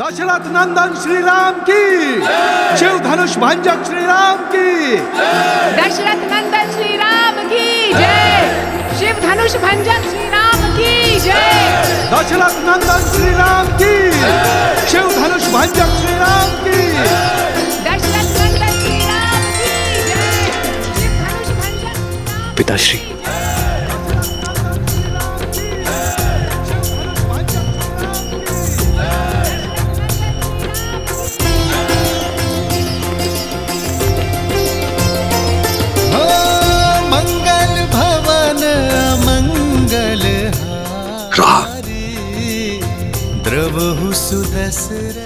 दशरथ नंदन श्री राम की, शिव धनुष भंजक श्री राम की, दशरथ नंदन श्री राम की जय, शिव धनुष भंजक श्री राम की जय, दशरथ नंदन श्री राम की, शिव धनुष भंजक श्री राम की, दशरथ नंदन श्री राम की जय, शिव धनुष भंजक। पिताश्री,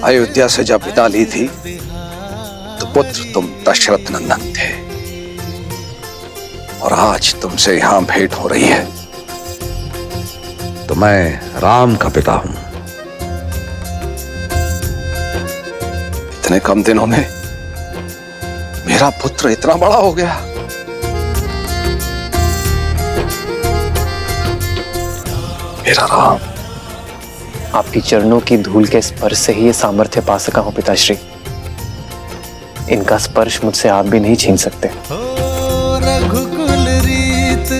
अयोध्या से जब विदा ली थी तो पुत्र तुम दशरथ नंदन थे, और आज तुमसे यहां भेंट हो रही है तो मैं राम का पिता हूं। इतने कम दिनों में मेरा पुत्र इतना बड़ा हो गया। मेरा राम। आपकी चरणों की धूल के स्पर्श से ही ये सामर्थ्य पा सका हूं पिताश्री। इनका स्पर्श मुझसे आप भी नहीं छीन सकते। रघुकुल रीत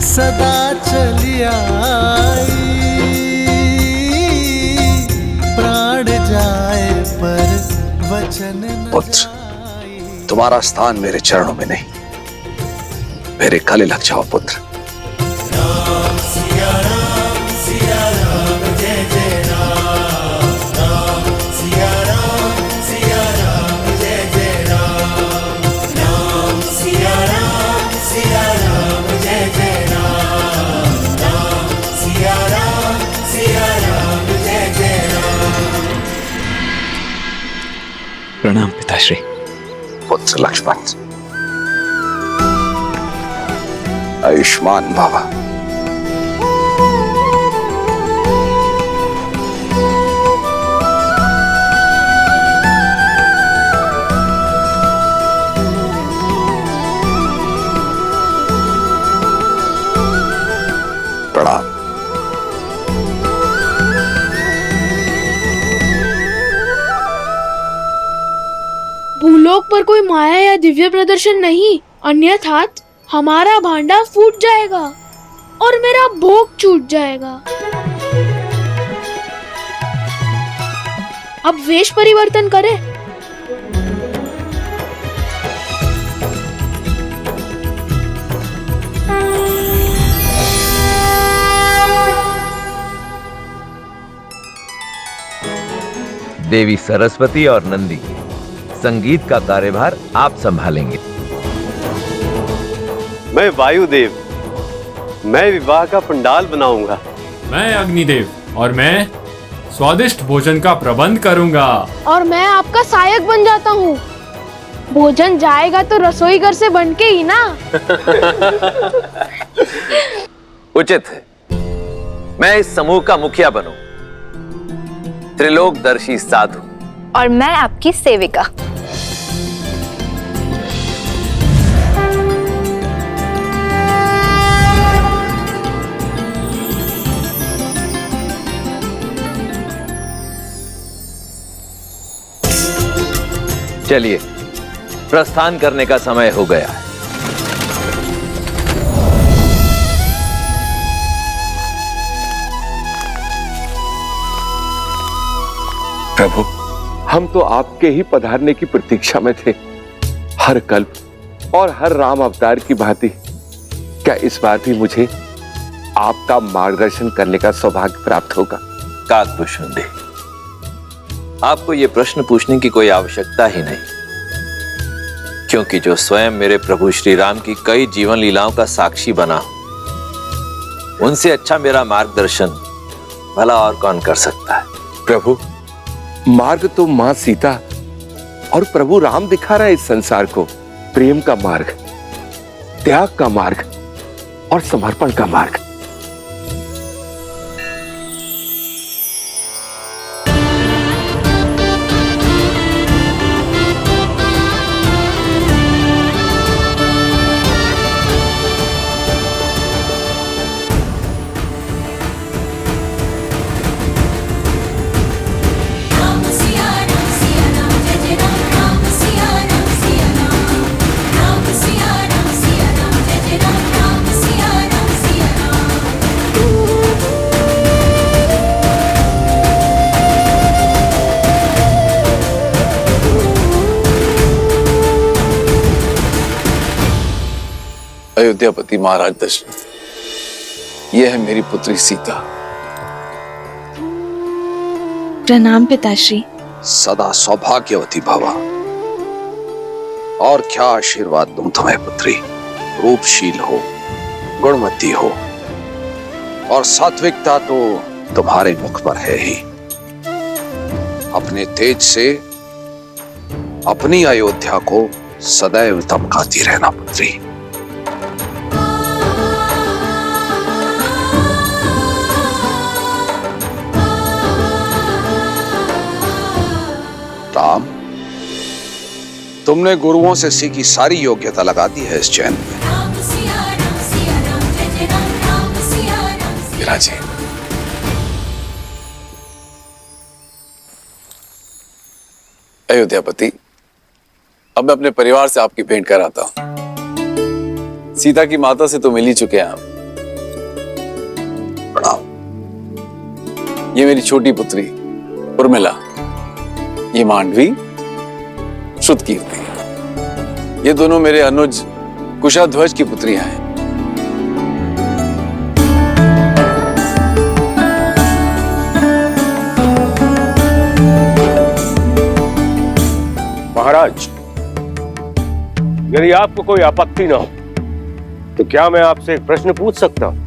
सदा चली आई, प्राण जाए पर वचन न पुत्र, तुम्हारा स्थान मेरे चरणों में नहीं, मेरे गले लग जाओ पुत्र। प्रणाम पिताश्री। पुत्र लक्ष्मण, आयुष्मान बाबा। प्रणाम। भूलोक पर कोई माया या दिव्य प्रदर्शन नहीं, अन्यथा हमारा भांडा फूट जाएगा और मेरा भोग छूट जाएगा। अब वेश परिवर्तन करें। देवी सरस्वती और नंदी, संगीत का कार्यभार आप संभालेंगे। मैं वायुदेव, मैं विवाह का पंडाल बनाऊंगा। मैं अग्निदेव और मैं स्वादिष्ट भोजन का प्रबंध करूंगा। और मैं आपका सहायक बन जाता हूँ। भोजन जाएगा तो रसोई घर से बन के ही ना। उचित है, मैं इस समूह का मुखिया बनूं, त्रिलोकदर्शी साधु। और मैं आपकी सेविका। चलिए, प्रस्थान करने का समय हो गया है। प्रभु, हम तो आपके ही पधारने की प्रतीक्षा में थे। हर कल्प और हर राम अवतार की भांति क्या इस बार भी मुझे आपका मार्गदर्शन करने का सौभाग्य प्राप्त होगा? काकभूषण देव, आपको यह प्रश्न पूछने की कोई आवश्यकता ही नहीं, क्योंकि जो स्वयं मेरे प्रभु श्री राम की कई जीवन लीलाओं का साक्षी बना, उनसे अच्छा मेरा मार्गदर्शन भला और कौन कर सकता है? प्रभु, मार्ग तो मां सीता और प्रभु राम दिखा रहे इस संसार को। प्रेम का मार्ग, त्याग का मार्ग और समर्पण का मार्ग। अयोध्यापति महाराज दशरथ, यह है मेरी पुत्री सीता। प्रणाम पिताश्री। सदा सौभाग्यवती भवा। और क्या आशीर्वाद दूं तुम्हें पुत्री। रूपशील हो, गुणवती हो, और सात्विकता तो तुम्हारे मुख पर है ही। अपने तेज से अपनी अयोध्या को सदैव दमकाती रहना पुत्री। राम, तुमने गुरुओं से सीखी सारी योग्यता लगा दी है इस चैन में। विराजी, अयोध्यापति, अब मैं अपने परिवार से आपकी भेंट कराता हूं। सीता की माता से तो मिल ही चुके हैं आप। प्रणाम। ये मेरी छोटी पुत्री उर्मिला, ये मांडवी श्रुतकीर्ति, ये दोनों मेरे अनुज कुशाध्वज की पुत्रियां हैं। महाराज, यदि आपको कोई आपत्ति न हो तो क्या मैं आपसे एक प्रश्न पूछ सकता हूं?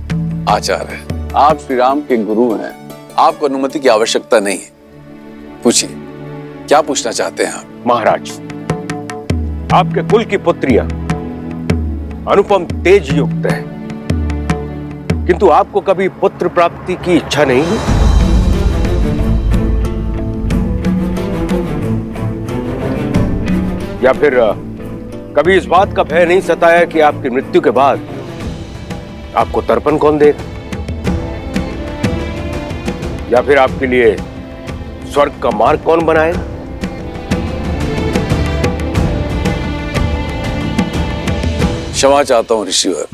आचार्य, आप श्री राम के गुरु हैं, आपको अनुमति की आवश्यकता नहीं है। पूछिए, क्या पूछना चाहते हैं आप? महाराज, आपके कुल की पुत्रियां अनुपम तेज युक्त है, किंतु आपको कभी पुत्र प्राप्ति की इच्छा नहीं है? या फिर कभी इस बात का भय नहीं सताया कि आपकी मृत्यु के बाद आपको तर्पण कौन देगा, या फिर आपके लिए स्वर्ग का मार्ग कौन बनाएगा? क्षमा चाहता हूं ऋषिवर,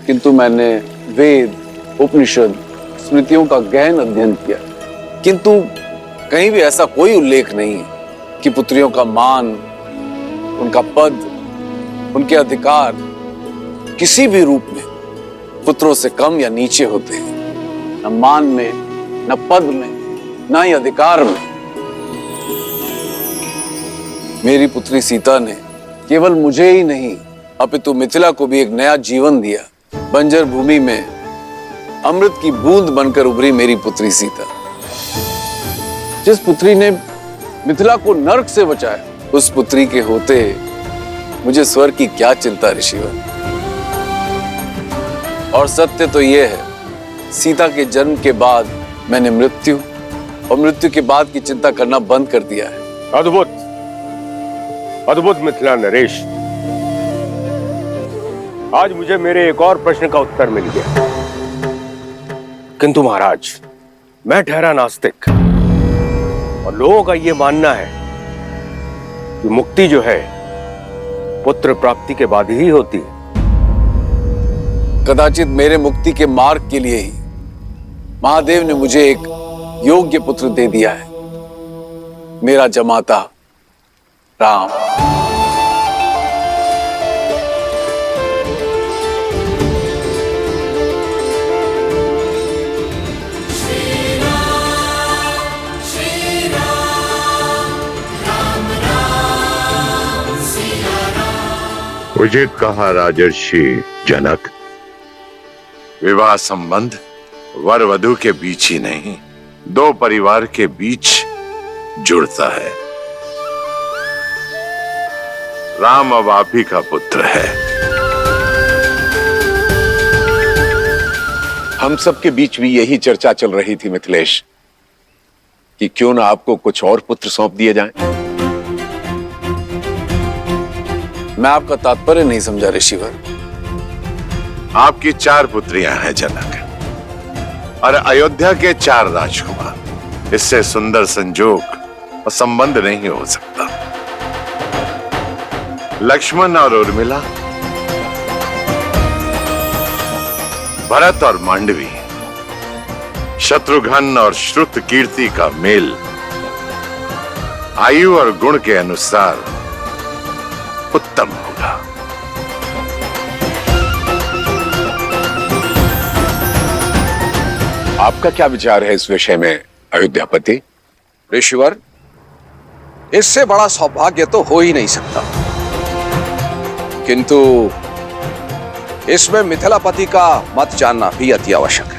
किंतु मैंने वेद, उपनिषद, स्मृतियों का गहन अध्ययन किया, किंतु कहीं भी ऐसा कोई उल्लेख नहीं है कि पुत्रियों का मान, उनका पद, उनके अधिकार किसी भी रूप में पुत्रों से कम या नीचे होते हैं। न मान में, न पद में, न ही अधिकार में। मेरी पुत्री सीता ने केवल मुझे ही नहीं अपितु मिथिला को भी एक नया जीवन दिया। बंजर भूमि में अमृत की बूंद बनकर उभरी मेरी पुत्री सीता। जिस पुत्री ने मिथिला को नरक से बचाया, उस पुत्री के होते मुझे स्वर्ग की क्या चिंता ऋषिवर। और सत्य तो यह है, सीता के जन्म के बाद मैंने मृत्यु और मृत्यु के बाद की चिंता करना बंद कर दिया है। अद्भुत, अद्भुत मिथिला नरेश। आज मुझे मेरे एक और प्रश्न का उत्तर मिल गया। किंतु महाराज, मैं ठहरा नास्तिक, और लोगों का यह मानना है कि मुक्ति जो है पुत्र प्राप्ति के बाद ही होती है। कदाचित मेरे मुक्ति के मार्ग के लिए ही महादेव ने मुझे एक योग्य पुत्र दे दिया है, मेरा जमाता राम। उचित कहा राजर्षि जनक, विवाह संबंध वर वधु के बीच ही नहीं, दो परिवार के बीच जुड़ता है। राम अब आप ही का पुत्र है। हम सबके बीच भी यही चर्चा चल रही थी मिथिलेश, कि क्यों ना आपको कुछ और पुत्र सौंप दिए जाएं। मैं आपका तात्पर्य नहीं समझा ऋषिवर। आपकी 4 पुत्रियां हैं जनक, और अयोध्या के 4 राजकुमार। इससे सुंदर संजोग और संबंध नहीं हो सकता। लक्ष्मण और उर्मिला, भरत और मांडवी, शत्रुघ्न और श्रुतकीर्ति का मेल आयु और गुण के अनुसार उत्तम होगा। आपका क्या विचार है इस विषय में अयोध्यापति? ऋषिवर, इससे बड़ा सौभाग्य तो हो ही नहीं सकता, किंतु इसमें मिथिलापति का मत जानना भी अति आवश्यक है।